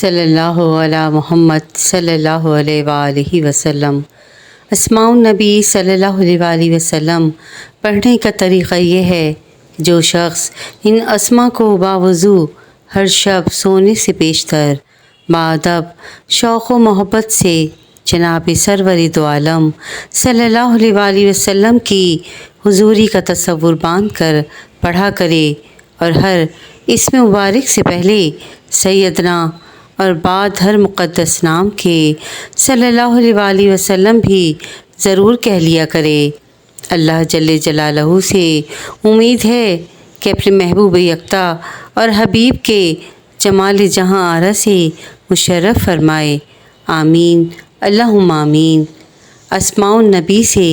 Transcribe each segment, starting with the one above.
صلی اللہ علی محمد صلی اللہ علیہ وآلہ وسلم۔ اسماء النبی صلی اللہ علیہ وآلہ وسلم پڑھنے کا طریقہ یہ ہے کہ جو شخص ان اسماء کو باوضو ہر شب سونے سے پیشتر بادب شوق و محبت سے جناب سرور دو عالم صلی اللہ علیہ وآلہ وسلم کی حضوری کا تصور باندھ کر پڑھا کرے، اور ہر اسم مبارک سے پہلے سیدنا اور بعد ہر مقدس نام کے صلی اللہ علیہ وآلہ وسلم بھی ضرور کہہ لیا کرے۔ اللہ جل جلالہ سے امید ہے کہ اپنے محبوب یکتا اور حبیب کے جمال جہاں آرا سے مشرف فرمائے، آمین اللہم آمین۔ اسماء النبی سے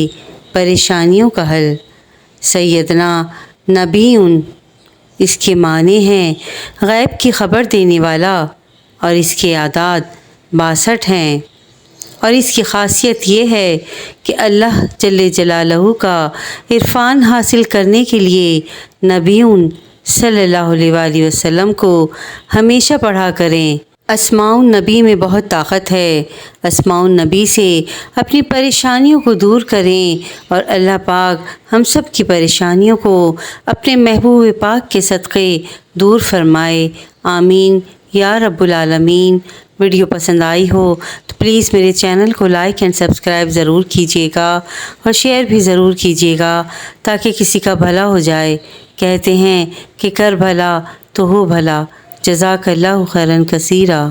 پریشانیوں کا حل۔ سیدنا نبی اس کے معنی ہیں غیب کی خبر دینے والا، اور اس کے اعداد 62 ہیں، اور اس کی خاصیت یہ ہے کہ اللہ جل جلالہ کا عرفان حاصل کرنے کے لیے نبی صلی اللہ علیہ وآلہ وسلم کو ہمیشہ پڑھا کریں۔ اسماء النبی میں بہت طاقت ہے۔ اسماء النبی سے اپنی پریشانیوں کو دور کریں، اور اللہ پاک ہم سب کی پریشانیوں کو اپنے محبوب پاک کے صدقے دور فرمائے، آمین یا رب العالمین۔ ویڈیو پسند آئی ہو تو پلیز میرے چینل کو لائک اینڈ سبسکرائب ضرور کیجیے گا، اور شیئر بھی ضرور کیجیے گا تاکہ کسی کا بھلا ہو جائے۔ کہتے ہیں کہ کر بھلا تو ہو بھلا۔ جزاک اللہ خیرا کثیرا۔